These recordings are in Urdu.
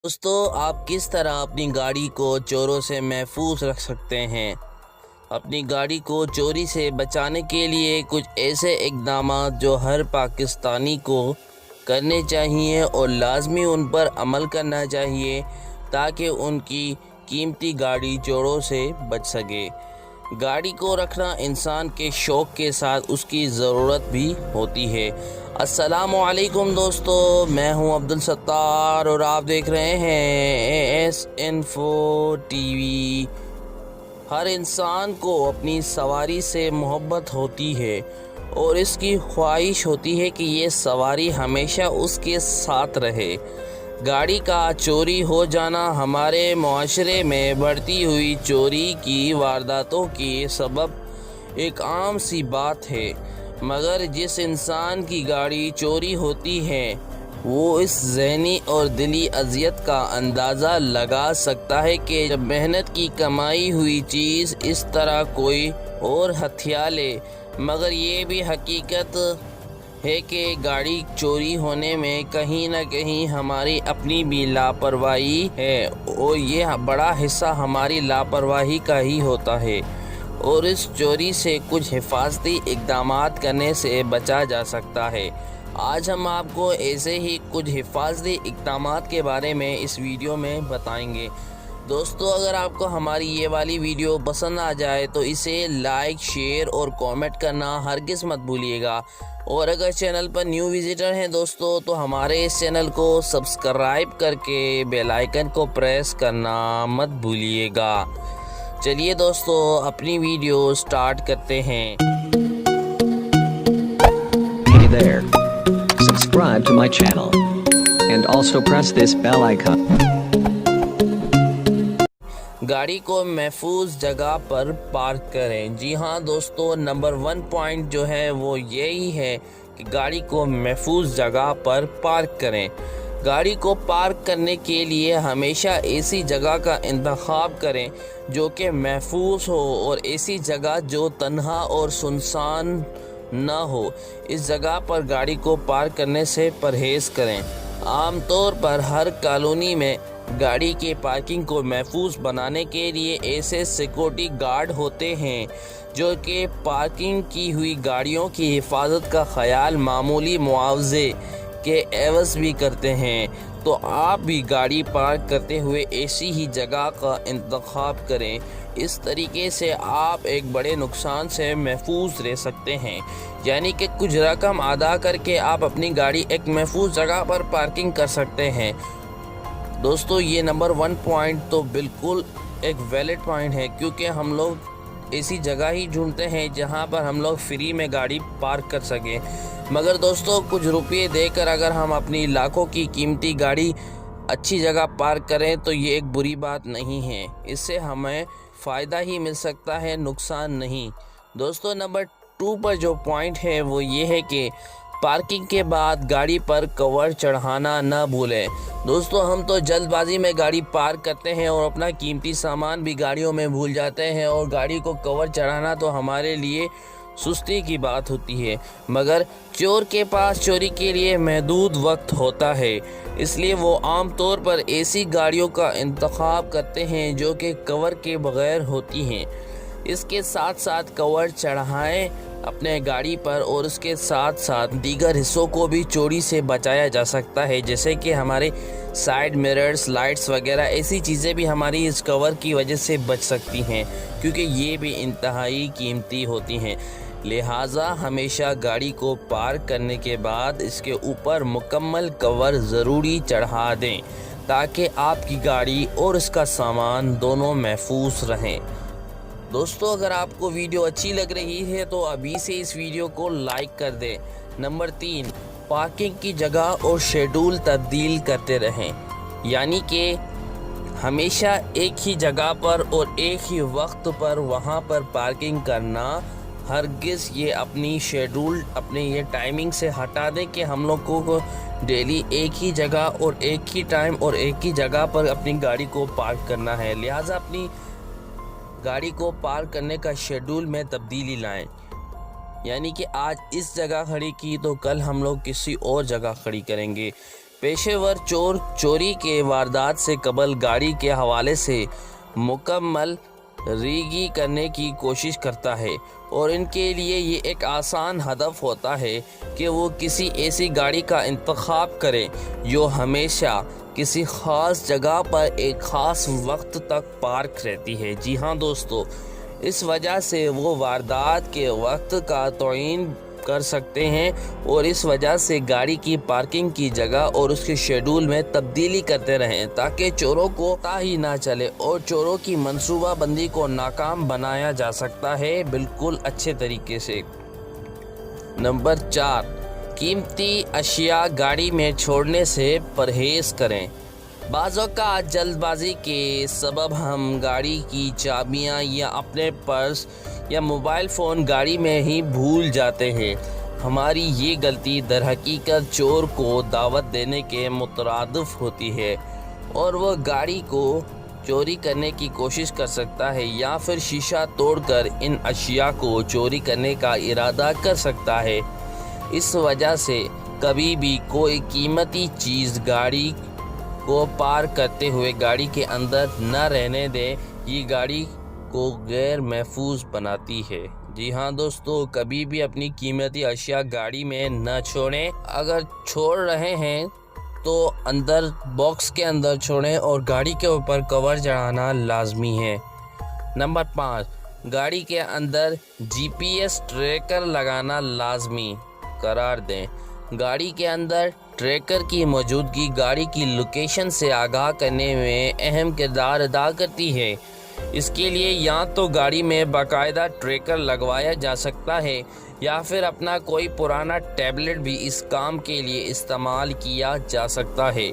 دوستو آپ کس طرح اپنی گاڑی کو چوروں سے محفوظ رکھ سکتے ہیں؟ اپنی گاڑی کو چوری سے بچانے کے لیے کچھ ایسے اقدامات جو ہر پاکستانی کو کرنے چاہیے اور لازمی ان پر عمل کرنا چاہیے تاکہ ان کی قیمتی گاڑی چوروں سے بچ سکے۔ گاڑی کو رکھنا انسان کے شوق کے ساتھ اس کی ضرورت بھی ہوتی ہے۔ السلام علیکم دوستو، میں ہوں عبدالستار اور آپ دیکھ رہے ہیں AS-Info TV۔ ہر انسان کو اپنی سواری سے محبت ہوتی ہے اور اس کی خواہش ہوتی ہے کہ یہ سواری ہمیشہ اس کے ساتھ رہے۔ گاڑی کا چوری ہو جانا ہمارے معاشرے میں بڑھتی ہوئی چوری کی وارداتوں کے سبب ایک عام سی بات ہے، مگر جس انسان کی گاڑی چوری ہوتی ہے وہ اس ذہنی اور دلی اذیت کا اندازہ لگا سکتا ہے کہ جب محنت کی کمائی ہوئی چیز اس طرح کوئی اور ہتھیا لے۔ مگر یہ بھی حقیقت ہے کہ گاڑی چوری ہونے میں کہیں نہ کہیں ہماری اپنی بھی لاپرواہی ہے اور یہ بڑا حصہ ہماری لاپرواہی کا ہی ہوتا ہے، اور اس چوری سے کچھ حفاظتی اقدامات کرنے سے بچا جا سکتا ہے۔ آج ہم آپ کو ایسے ہی کچھ حفاظتی اقدامات کے بارے میں اس ویڈیو میں بتائیں گے۔ دوستو اگر آپ کو ہماری یہ والی ویڈیو پسند آ جائے تو اسے لائک، شیئر اور کامنٹ کرنا ہرگز مت بھولیے گا، اور اگر چینل پر نیو وزیٹر ہیں دوستو تو ہمارے اس چینل کو سبسکرائب کر کے بیل آئیکن کو پریس کرنا مت بھولیے گا۔ چلیے دوستو اپنی ویڈیو سٹارٹ کرتے ہیں۔ Hey there. Subscribe to my channel. And also press this bell icon. گاڑی کو محفوظ جگہ پر پارک کریں۔ جی ہاں دوستو، نمبر 1 پوائنٹ جو ہے وہ یہی ہے کہ گاڑی کو محفوظ جگہ پر پارک کریں۔ گاڑی کو پارک کرنے کے لیے ہمیشہ ایسی جگہ کا انتخاب کریں جو کہ محفوظ ہو، اور ایسی جگہ جو تنہا اور سنسان نہ ہو۔ اس جگہ پر گاڑی کو پارک کرنے سے پرہیز کریں۔ عام طور پر ہر کالونی میں گاڑی کے پارکنگ کو محفوظ بنانے کے لیے ایسے سیکورٹی گارڈ ہوتے ہیں جو کہ پارکنگ کی ہوئی گاڑیوں کی حفاظت کا خیال معمولی معاوضے کے عوض بھی کرتے ہیں۔ تو آپ بھی گاڑی پارک کرتے ہوئے ایسی ہی جگہ کا انتخاب کریں۔ اس طریقے سے آپ ایک بڑے نقصان سے محفوظ رہ سکتے ہیں، یعنی کہ کچھ رقم ادا کر کے آپ اپنی گاڑی ایک محفوظ جگہ پر پارکنگ کر سکتے ہیں۔ دوستو یہ نمبر 1 پوائنٹ تو بالکل ایک ویلڈ پوائنٹ ہے، کیونکہ ہم لوگ ایسی جگہ ہی ڈھونڈتے ہیں جہاں پر ہم لوگ فری میں گاڑی پارک کر سکیں۔ مگر دوستو کچھ روپے دے کر اگر ہم اپنی لاکھوں کی قیمتی گاڑی اچھی جگہ پارک کریں تو یہ ایک بری بات نہیں ہے، اس سے ہمیں فائدہ ہی مل سکتا ہے، نقصان نہیں۔ دوستو نمبر 2 پر جو پوائنٹ ہے وہ یہ ہے کہ پارکنگ کے بعد گاڑی پر کور چڑھانا نہ بھولیں۔ دوستو ہم تو جلد بازی میں گاڑی پارک کرتے ہیں اور اپنا قیمتی سامان بھی گاڑیوں میں بھول جاتے ہیں، اور گاڑی کو کور چڑھانا تو ہمارے لیے سستی کی بات ہوتی ہے۔ مگر چور کے پاس چوری کے لیے محدود وقت ہوتا ہے، اس لیے وہ عام طور پر ایسی گاڑیوں کا انتخاب کرتے ہیں جو کہ کور کے بغیر ہوتی ہیں۔ اس کے ساتھ ساتھ کور چڑھائیں اپنے گاڑی پر، اور اس کے ساتھ ساتھ دیگر حصوں کو بھی چوری سے بچایا جا سکتا ہے، جیسے کہ ہمارے سائیڈ مررز، لائٹس وغیرہ، ایسی چیزیں بھی ہماری اس کور کی وجہ سے بچ سکتی ہیں، کیونکہ یہ بھی انتہائی قیمتی ہوتی ہیں۔ لہٰذا ہمیشہ گاڑی کو پارک کرنے کے بعد اس کے اوپر مکمل کور ضروری چڑھا دیں تاکہ آپ کی گاڑی اور اس کا سامان دونوں محفوظ رہیں۔ دوستو اگر آپ کو ویڈیو اچھی لگ رہی ہے تو ابھی سے اس ویڈیو کو لائک کر دیں۔ نمبر 3، پارکنگ کی جگہ اور شیڈول تبدیل کرتے رہیں، یعنی کہ ہمیشہ ایک ہی جگہ پر اور ایک ہی وقت پر وہاں پر پارکنگ کرنا ہرگز یہ اپنی شیڈول، اپنے یہ ٹائمنگ سے ہٹا دیں کہ ہم لوگ کو ڈیلی ایک ہی جگہ اور ایک ہی ٹائم اور ایک ہی جگہ پر اپنی گاڑی کو پارک کرنا ہے۔ لہٰذا اپنی گاڑی کو پارک کرنے کا شیڈول میں تبدیلی لائیں، یعنی کہ آج اس جگہ کھڑی کی تو کل ہم لوگ کسی اور جگہ کھڑی کریں گے۔ پیشے ور چور چوری کے واردات سے قبل گاڑی کے حوالے سے مکمل ریگی کرنے کی کوشش کرتا ہے، اور ان کے لیے یہ ایک آسان ہدف ہوتا ہے کہ وہ کسی ایسی گاڑی کا انتخاب کریں جو ہمیشہ کسی خاص جگہ پر ایک خاص وقت تک پارک رہتی ہے۔ جی ہاں دوستو، اس وجہ سے وہ واردات کے وقت کا تعین کر سکتے ہیں اور اس وجہ سے گاڑی کی پارکنگ کی جگہ اور اس کے شیڈول میں تبدیلی کرتے رہیں تاکہ چوروں کو پتہ ہی نہ چلے اور چوروں کی منصوبہ بندی کو ناکام بنایا جا سکتا ہے بالکل اچھے طریقے سے۔ نمبر 4، قیمتی اشیاء گاڑی میں چھوڑنے سے پرہیز کریں۔ بعض اوقات جلد بازی کے سبب ہم گاڑی کی چابیاں یا اپنے پرس یا موبائل فون گاڑی میں ہی بھول جاتے ہیں۔ ہماری یہ غلطی در حقیقت چور کو دعوت دینے کے مترادف ہوتی ہے اور وہ گاڑی کو چوری کرنے کی کوشش کر سکتا ہے یا پھر شیشہ توڑ کر ان اشیاء کو چوری کرنے کا ارادہ کر سکتا ہے۔ اس وجہ سے کبھی بھی کوئی قیمتی چیز گاڑی کو پارک کرتے ہوئے گاڑی کے اندر نہ رہنے دیں، یہ گاڑی کو غیر محفوظ بناتی ہے۔ جی ہاں دوستو، کبھی بھی اپنی قیمتی اشیاء گاڑی میں نہ چھوڑیں۔ اگر چھوڑ رہے ہیں تو اندر باکس کے اندر چھوڑیں اور گاڑی کے اوپر کور چڑھانا لازمی ہے۔ نمبر 5، گاڑی کے اندر GPS ٹریکر لگانا لازمی قرار دیں۔ گاڑی کے اندر ٹریکر کی موجودگی گاڑی کی لوکیشن سے آگاہ کرنے میں اہم کردار ادا کرتی ہے۔ اس کے لیے یا تو گاڑی میں باقاعدہ ٹریکر لگوایا جا سکتا ہے یا پھر اپنا کوئی پرانا ٹیبلٹ بھی اس کام کے لیے استعمال کیا جا سکتا ہے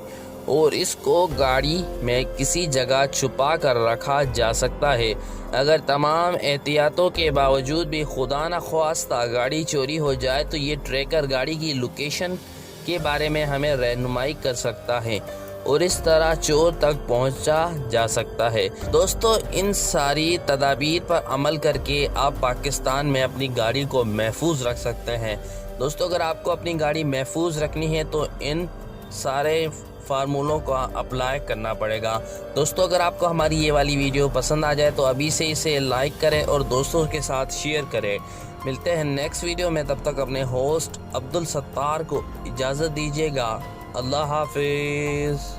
اور اس کو گاڑی میں کسی جگہ چھپا کر رکھا جا سکتا ہے۔ اگر تمام احتیاطوں کے باوجود بھی خدا نخواستہ گاڑی چوری ہو جائے تو یہ ٹریکر گاڑی کی لوکیشن کے بارے میں ہمیں رہنمائی کر سکتا ہے اور اس طرح چور تک پہنچا جا سکتا ہے۔ دوستو، ان ساری تدابیر پر عمل کر کے آپ پاکستان میں اپنی گاڑی کو محفوظ رکھ سکتے ہیں۔ دوستو، اگر آپ کو اپنی گاڑی محفوظ رکھنی ہے تو ان سارے فارمولوں کو اپلائی کرنا پڑے گا۔ دوستو، اگر آپ کو ہماری یہ والی ویڈیو پسند آ جائے تو ابھی سے اسے لائک کریں اور دوستوں کے ساتھ شیئر کریں۔ ملتے ہیں نیکسٹ ویڈیو میں، تب تک اپنے ہوسٹ عبدالستار کو اجازت دیجیے گا۔ اللہ حافظ۔